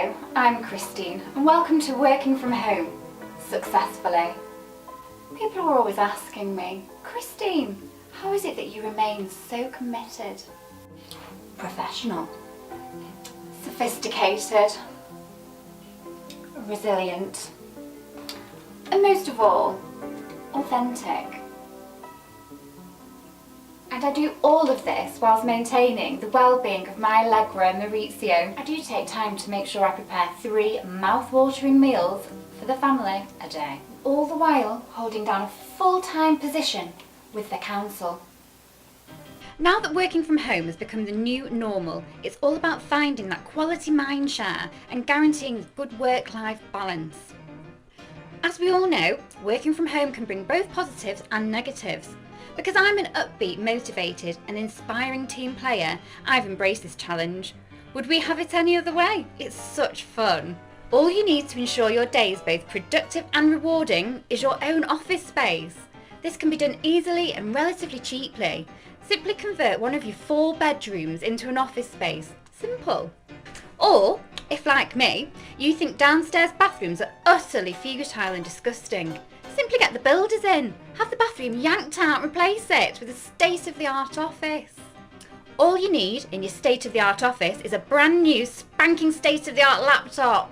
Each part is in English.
Hello, I'm Christine and welcome to Working From Home Successfully. People are always asking me, Christine, how is it that you remain so committed? Professional, sophisticated, resilient, and most of all, authentic. And I do all of this whilst maintaining the well-being of my Allegra Maurizio. I do take time to make sure I prepare 3 mouth-watering meals for the family a day, all the while holding down a full-time position with the council. Now that working from home has become the new normal, it's all about finding that quality mind share and guaranteeing good work-life balance. As we all know, working from home can bring both positives and negatives. Because I'm an upbeat, motivated and inspiring team player, I've embraced this challenge. Would we have it any other way? It's such fun. All you need to ensure your day is both productive and rewarding is your own office space. This can be done easily and relatively cheaply. Simply convert one of your 4 bedrooms into an office space. Simple. Or, if like me, you think downstairs bathrooms are utterly futile and disgusting, simply get the builders in, have the bathroom yanked out and replace it with a state-of-the-art office. All you need in your state-of-the-art office is a brand new spanking state-of-the-art laptop.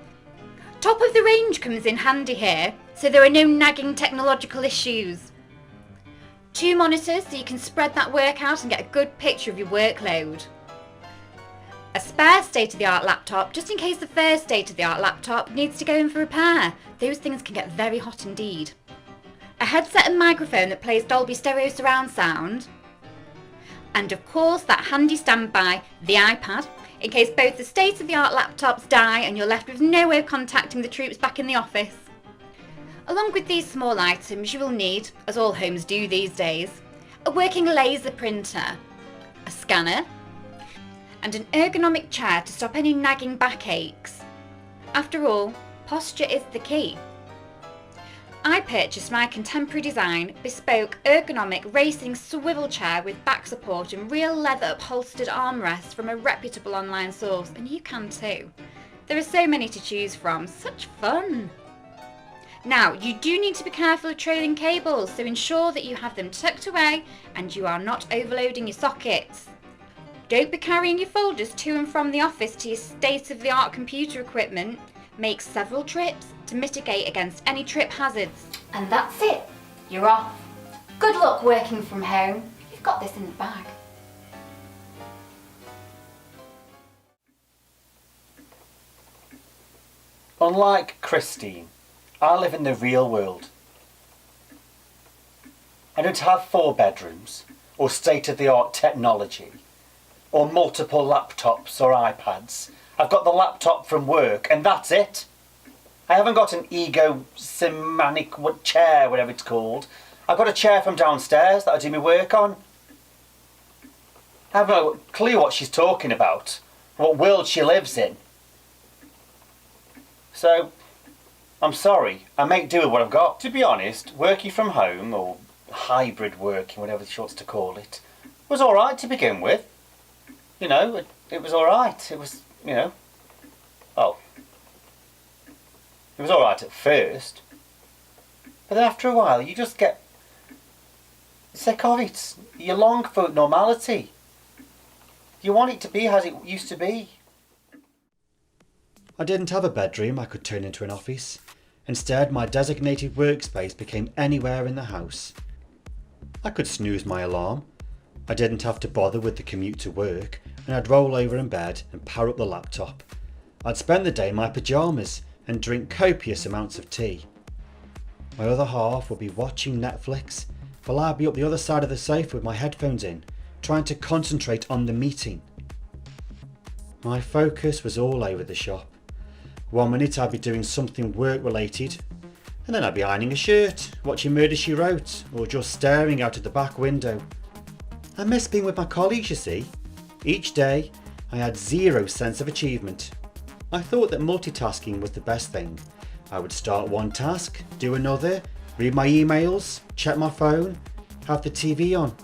Top of the range comes in handy here, so there are no nagging technological issues. 2 monitors so you can spread that work out and get a good picture of your workload. A spare state-of-the-art laptop just in case the first state-of-the-art laptop needs to go in for repair. Those things can get very hot indeed. A headset and microphone that plays Dolby Stereo surround sound. And of course that handy standby, the iPad, in case both the state-of-the-art laptops die and you're left with no way of contacting the troops back in the office. Along with these small items you will need, as all homes do these days, a working laser printer, a scanner, and an ergonomic chair to stop any nagging backaches. After all, posture is the key. I purchased my contemporary design, bespoke, ergonomic racing swivel chair with back support and real leather upholstered armrests from a reputable online source, and you can too. There are so many to choose from, such fun! Now, you do need to be careful of trailing cables, so ensure that you have them tucked away and you are not overloading your sockets. Don't be carrying your folders to and from the office to your state-of-the-art computer equipment. Make several trips to mitigate against any trip hazards. And that's it. You're off. Good luck working from home. You've got this in the bag. Unlike Christine, I live in the real world. I don't have 4 bedrooms or state-of-the-art technology or multiple laptops or iPads. I've got the laptop from work and that's it. I haven't got an ego-simanic chair, whatever it's called. I've got a chair from downstairs that I do my work on. I have no clue what she's talking about, what world she lives in. So, I'm sorry, I make do with what I've got. To be honest, working from home, or hybrid working, whatever she wants to call it, was alright to begin with. You know, it was alright. It was, you know, it was alright at first. But then after a while, you just get sick of it. You long for normality. You want it to be as it used to be. I didn't have a bedroom I could turn into an office. Instead, my designated workspace became anywhere in the house. I could snooze my alarm. I didn't have to bother with the commute to work, and I'd roll over in bed and power up the laptop. I'd spend the day in my pyjamas and drink copious amounts of tea. My other half would be watching Netflix, while I'd be up the other side of the sofa with my headphones in, trying to concentrate on the meeting. My focus was all over the shop. One minute I'd be doing something work related, and then I'd be ironing a shirt, watching Murder, She Wrote, or just staring out of the back window. I miss being with my colleagues, you see. Each day I had 0 sense of achievement. I thought that multitasking was the best thing. I would start one task, do another, read my emails, check my phone, have the TV on.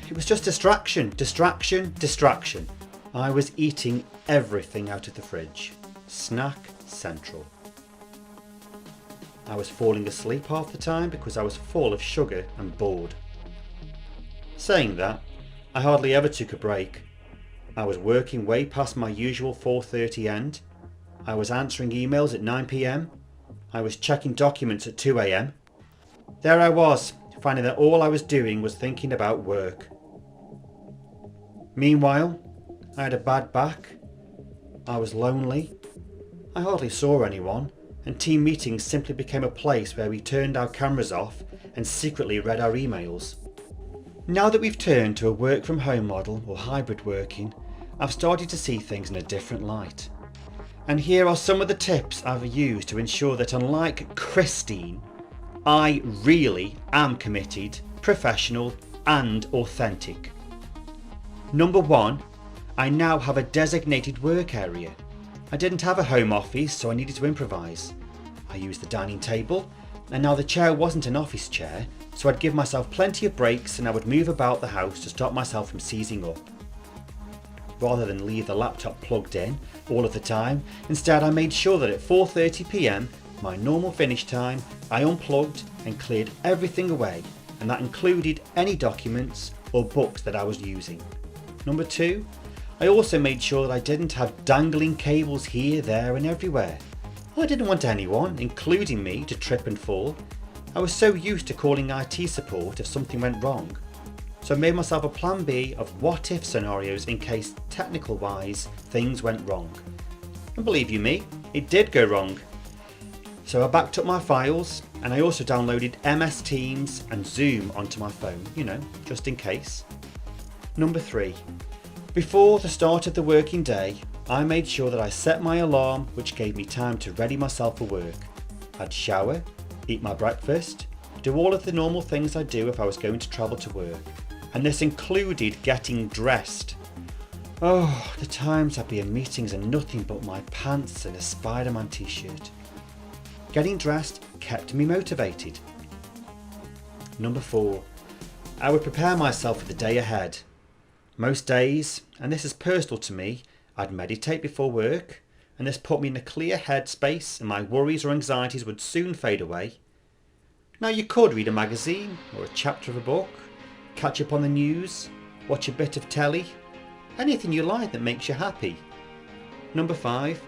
It was just distraction, distraction, distraction. I was eating everything out of the fridge. Snack Central. I was falling asleep half the time because I was full of sugar and bored. Saying that, I hardly ever took a break. I was working way past my usual 4:30 end. I was answering emails at 9 p.m. I was checking documents at 2 a.m. There I was, finding that all I was doing was thinking about work. Meanwhile, I had a bad back. I was lonely. I hardly saw anyone, and team meetings simply became a place where we turned our cameras off and secretly read our emails. Now that we've turned to a work from home model or hybrid working, I've started to see things in a different light. And here are some of the tips I've used to ensure that, unlike Christine, I really am committed, professional and authentic. Number 1, I now have a designated work area. I didn't have a home office, so I needed to improvise. I used the dining table, and now the chair wasn't an office chair, so I'd give myself plenty of breaks and I would move about the house to stop myself from seizing up. Rather than leave the laptop plugged in all of the time, instead I made sure that at 4:30 p.m, my normal finish time, I unplugged and cleared everything away, and that included any documents or books that I was using. Number 2, I also made sure that I didn't have dangling cables here, there and everywhere. I didn't want anyone, including me, to trip and fall. I was so used to calling IT support if something went wrong. So I made myself a plan B of what if scenarios in case technical wise things went wrong. And believe you me, it did go wrong. So I backed up my files, and I also downloaded MS Teams and Zoom onto my phone, just in case. Number 3, before the start of the working day, I made sure that I set my alarm, which gave me time to ready myself for work. I'd shower, eat my breakfast, do all of the normal things I do if I was going to travel to work, and this included getting dressed. Oh, the times I'd be in meetings in nothing but my pants and a Spider-Man t-shirt. Getting dressed kept me motivated. Number 4, I would prepare myself for the day ahead. Most days, and this is personal to me, I'd meditate before work, and this put me in a clear headspace and my worries or anxieties would soon fade away. Now you could read a magazine or a chapter of a book, catch up on the news, watch a bit of telly, anything you like that makes you happy. Number 5,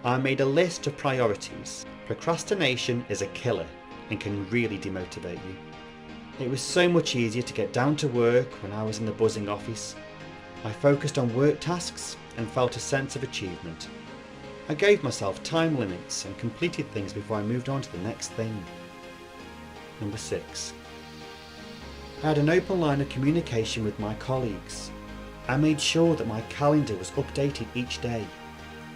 I made a list of priorities. Procrastination is a killer and can really demotivate you. It was so much easier to get down to work when I was in the buzzing office. I focused on work tasks and felt a sense of achievement. I gave myself time limits and completed things before I moved on to the next thing. Number 6. I had an open line of communication with my colleagues. I made sure that my calendar was updated each day.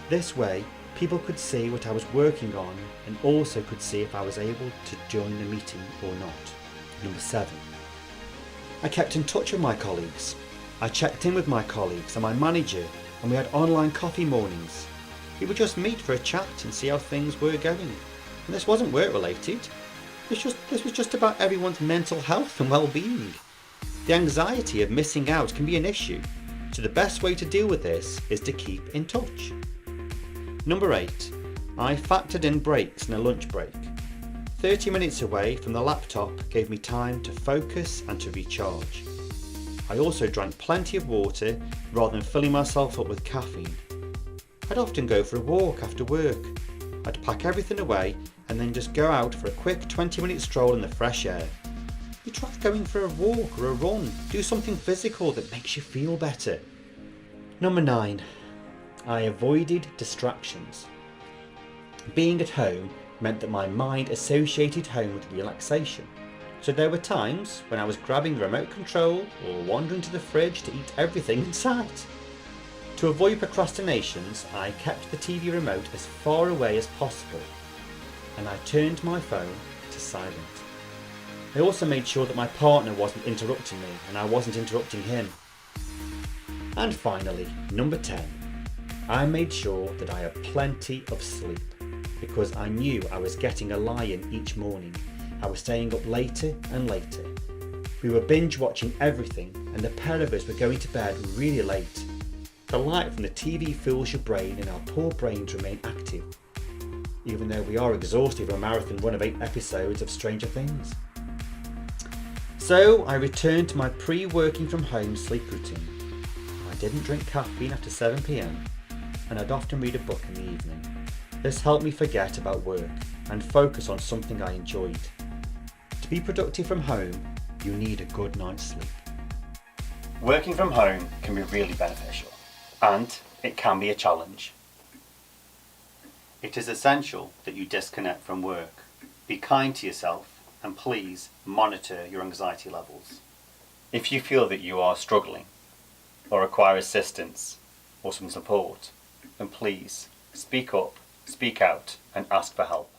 This way, people could see what I was working on and also could see if I was able to join the meeting or not. Number 7. I kept in touch with my colleagues. I checked in with my colleagues and my manager, and we had online coffee mornings. We would just meet for a chat and see how things were going. And this wasn't work related. This was just about everyone's mental health and well-being. The anxiety of missing out can be an issue, so the best way to deal with this is to keep in touch. Number 8. I factored in breaks and a lunch break. 30 minutes away from the laptop gave me time to focus and to recharge. I also drank plenty of water rather than filling myself up with caffeine. I'd often go for a walk after work. I'd pack everything away and then just go out for a quick 20-minute stroll in the fresh air. You try going for a walk or a run, do something physical that makes you feel better. Number 9. I avoided distractions. Being at home meant that my mind associated home with relaxation. So there were times when I was grabbing the remote control or wandering to the fridge to eat everything in sight. To avoid procrastinations, I kept the TV remote as far away as possible, and I turned my phone to silent. I also made sure that my partner wasn't interrupting me and I wasn't interrupting him. And finally, number 10. I made sure that I had plenty of sleep because I knew I was getting a lie-in each morning. I was staying up later and later. We were binge watching everything and the pair of us were going to bed really late. The light from the TV fuels your brain and our poor brains remain active, even though we are exhausted from a marathon run of 8 episodes of Stranger Things. So I returned to my pre-working from home sleep routine. I didn't drink caffeine after 7 p.m, and I'd often read a book in the evening. This helped me forget about work and focus on something I enjoyed. To be productive from home, you need a good night's sleep. Working from home can be really beneficial, and it can be a challenge. It is essential that you disconnect from work. Be kind to yourself, and please monitor your anxiety levels. If you feel that you are struggling, or require assistance, or some support, then please speak up, speak out, and ask for help.